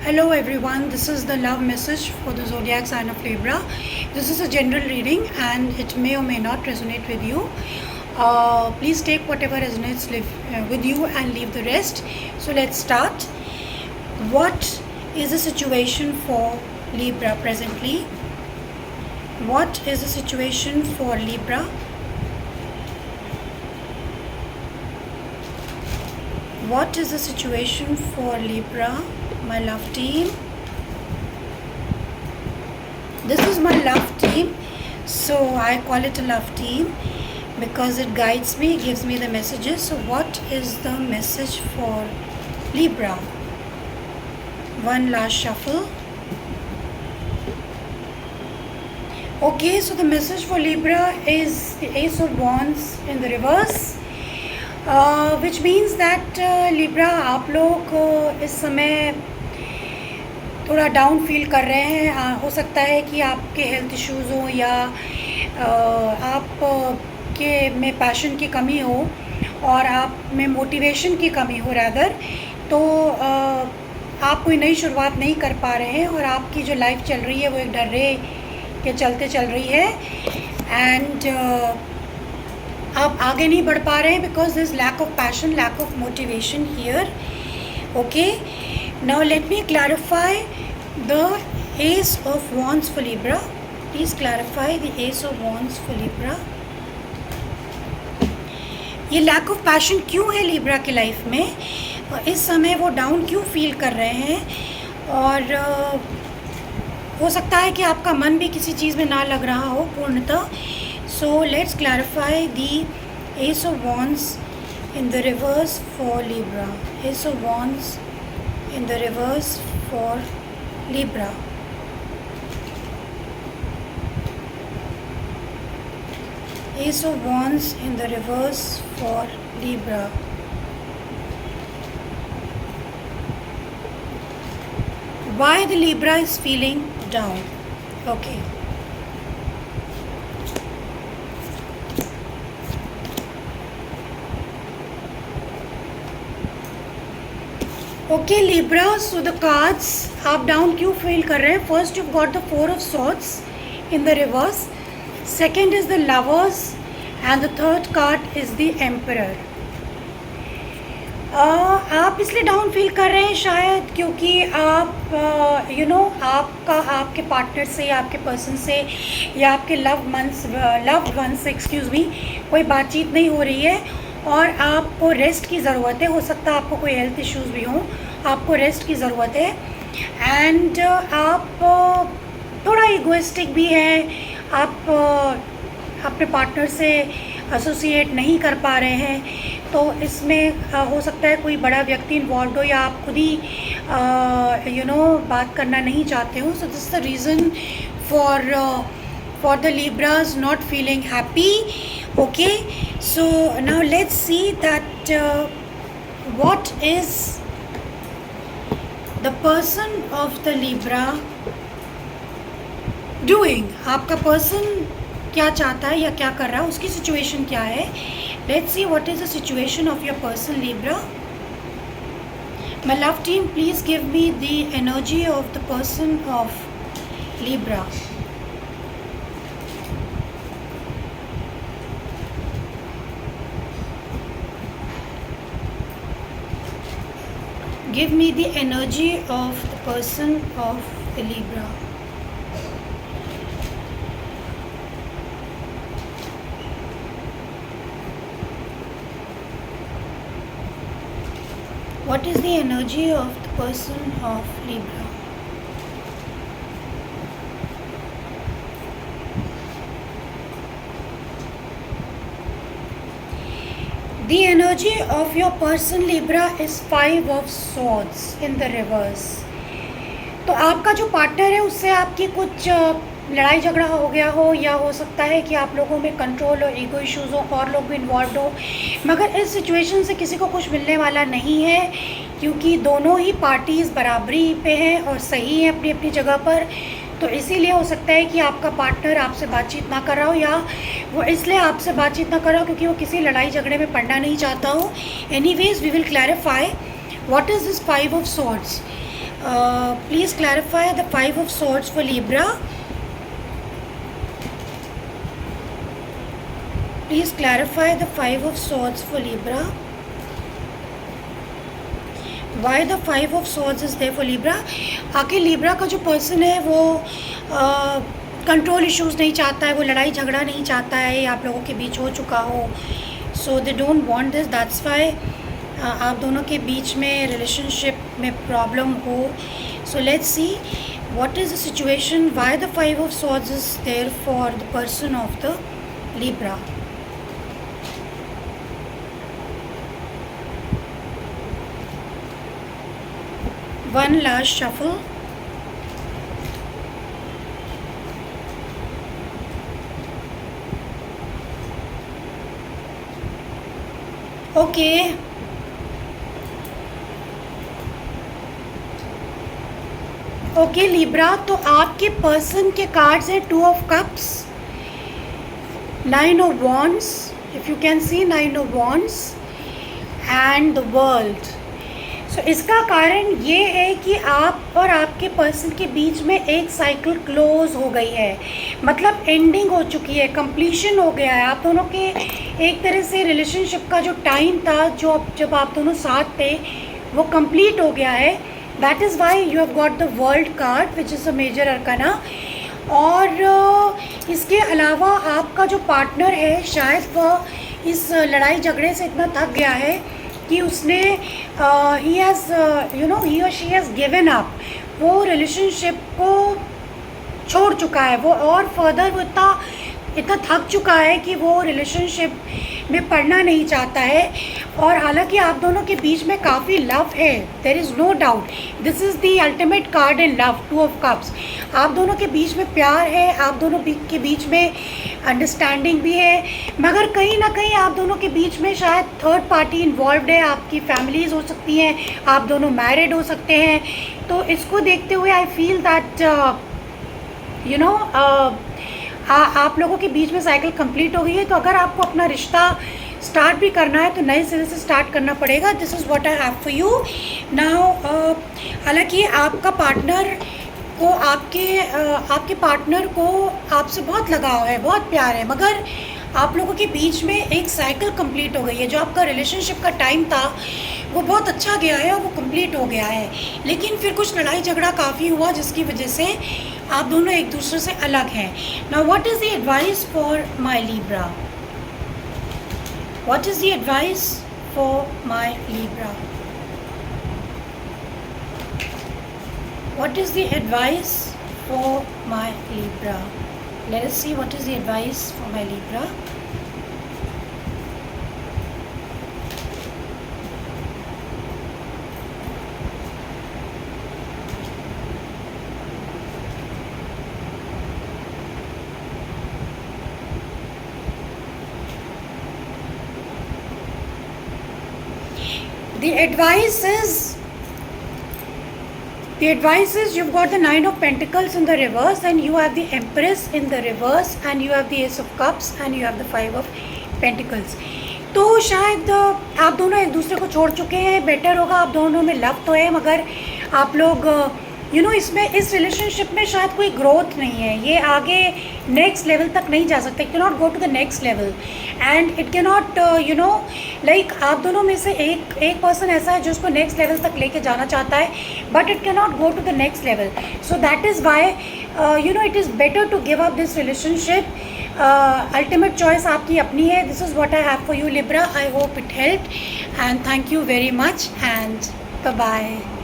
Hello everyone, this is the love message for the zodiac sign of Libra. This is a general reading and it may or may not resonate with you. Please take whatever resonates with you and leave the rest. So let's start. What is the situation for Libra presently? What is the situation for Libra? What is the situation for Libra, my love team? This is my love team, so I call it a love team because it guides me, gives me the messages. So what is the message for Libra? One last shuffle. Okay, so the message for Libra is the Ace of Wands in the reverse. Which means that Libra आप लोग इस समय थोड़ा down feel कर रहे हैं. हो सकता है कि आपके हेल्थ इश्यूज़ हो या आप के में पैशन की कमी हो और आप में मोटिवेशन की कमी हो रैदर. तो आप कोई नई शुरुआत नहीं कर पा रहे हैं और आपकी जो लाइफ चल रही है वो एक डर्रे के चलते चल रही है एंड आप आगे नहीं बढ़ पा रहे हैं because this lack of passion, lack of motivation here. Okay, now let me clarify the ace of wands for Libra. Please clarify the ace of wands for Libra. ये लैक ऑफ पैशन क्यों है Libra की life में? इस समय वो down क्यों feel कर रहे हैं? और हो सकता है कि आपका मन भी किसी चीज़ में ना लग रहा हो पूर्णतः. So let's clarify the Ace of Wands in the reverse for Libra. Ace of Wands in the reverse for Libra. Ace of Wands in the reverse for Libra. Why the Libra is feeling down? Okay. Okay Libra, so the cards आप down क्यों feel कर रहे हैं? First you got the 4 of swords in the reverse, second is the lovers and the third card is the emperor. आप इसलिए down feel कर रहे हैं शायद क्योंकि आप आपके पार्टनर से या आपके पर्सन से या आपके लव वंस एक्सक्यूज़ मी कोई बातचीत नहीं हो रही है और आपको रेस्ट की ज़रूरत है. हो सकता है आपको कोई हेल्थ इश्यूज़ भी हों, आपको रेस्ट की ज़रूरत है एंड आप थोड़ा इगोइस्टिक भी हैं. आप अपने पार्टनर से एसोसिएट नहीं कर पा रहे हैं. तो इसमें हो सकता है कोई बड़ा व्यक्ति इन्वॉल्व हो या आप खुद ही बात करना नहीं चाहते हो. So this is the reason for the Libras not feeling happy. Okay, so now let's see that what is the person of the Libra doing. आपका पर्सन क्या चाहता है या क्या कर रहा है, उसकी सिचुएशन क्या है. Let's see what is the situation of your person Libra. My love team, please give me the energy of the person of Libra. Give me the energy of the person of the Libra. What is the energy of the person of Libra? The energy of your person Libra is 5 of Swords in the reverse. तो आपका जो partner है उससे आपकी कुछ लड़ाई झगड़ा हो गया हो या हो सकता है कि आप लोगों में कंट्रोल और ईगो इश्यूज़ हो और लोग भी इन्वॉल्व हो. मगर इस सिचुएशन से किसी को कुछ मिलने वाला नहीं है क्योंकि दोनों ही पार्टीज़ बराबरी पे हैं और सही हैं अपनी अपनी जगह पर. तो इसीलिए हो सकता है कि आपका पार्टनर आपसे बातचीत ना कर रहा हो या वो इसलिए आपसे बातचीत ना कर रहा हो क्योंकि वो किसी लड़ाई झगड़े में पड़ना नहीं चाहता हो. Anyways we will clarify what is this 5 of swords. Please clarify the Five of Swords for Libra. Please clarify the Five of Swords for Libra. Why the Five of Swords is there for Libra? आखिर Libra का जो person है वो control issues नहीं चाहता है, वो लड़ाई झगड़ा नहीं चाहता है, आप लोगों के बीच हो चुका हो. So they don't want this, that's why आप दोनों के बीच में रिलेशनशिप में प्रॉब्लम हो. So let's see what is the situation, why the five of swords is there for the person of the Libra. One last shuffle. Okay. Okay Libra, तो आपके person के कार्ड्स हैं two of cups, nine of wands, if you can see nine of wands and the world. So इसका कारण ये है कि आप और आपके पर्सन के बीच में एक साइकिल क्लोज हो गई है, मतलब एंडिंग हो चुकी है, कंप्लीशन हो गया है. आप दोनों के एक तरह से रिलेशनशिप का जो टाइम था, जो जब आप दोनों साथ थे, वो कंप्लीट हो गया है. That is why you have got the world card which is a major arcana. और इसके अलावा आपका जो पार्टनर है, शायद वह इस लड़ाई झगड़े से इतना थक गया है कि उसने ही हैज़ ही और शी हैज़ गिवन अप, वो रिलेशनशिप को छोड़ चुका है. वो और फर्दर वो इतना थक चुका है कि वो रिलेशनशिप में पढ़ना नहीं चाहता है. और हालांकि आप दोनों के बीच में काफ़ी लव है, there is no doubt, this is the ultimate card in love, two of cups. आप दोनों के बीच में प्यार है, आप दोनों के बीच में अंडरस्टैंडिंग भी है, मगर कहीं ना कहीं आप दोनों के बीच में शायद थर्ड पार्टी इन्वॉल्व्ड है. आपकी फैमिलीज़ हो सकती हैं, आप दोनों मैरिड हो सकते हैं. तो इसको देखते हुए आई फील दैट आप लोगों के बीच में साइकिल कंप्लीट हो गई है. तो अगर आपको अपना रिश्ता स्टार्ट भी करना है तो नए सिरे से स्टार्ट करना पड़ेगा. This is what I have for you now. हालांकि आपका पार्टनर को आपके पार्टनर को आपसे बहुत लगाव है, बहुत प्यार है, मगर आप लोगों के बीच में एक साइकिल कंप्लीट हो गई है. जो आपका रिलेशनशिप का टाइम था वो बहुत अच्छा गया है और वो कंप्लीट हो गया है, लेकिन फिर कुछ लड़ाई झगड़ा काफ़ी हुआ जिसकी वजह से आप दोनों एक दूसरे से अलग हैं. Now what is the advice for my Libra? What is the advice for my Libra? What is the advice for my Libra? Let us see what is the advice for my Libra. The advice is you've got the Nine of Pentacles in the reverse, and you have the Empress in the reverse, and you have the Ace of Cups, and you have the Five of Pentacles. तो शायद आप दोनों एक दूसरे को छोड़ चुके हैं. बेटर होगा, आप दोनों में लव तो है, मगर आप लोग इसमें इस रिलेशनशिप में शायद कोई ग्रोथ नहीं है. ये आगे नेक्स्ट लेवल तक नहीं जा सकते. It can not go to the next level, and it can not like आप दोनों में से एक पर्सन ऐसा है जो उसको नेक्स्ट लेवल तक लेके जाना चाहता है, but it can not go to the next level. So that is why it is better to give up this relationship. Ultimate choice आपकी अपनी है. This is what I have for you Libra. I hope it helped, and thank you very much, and bye.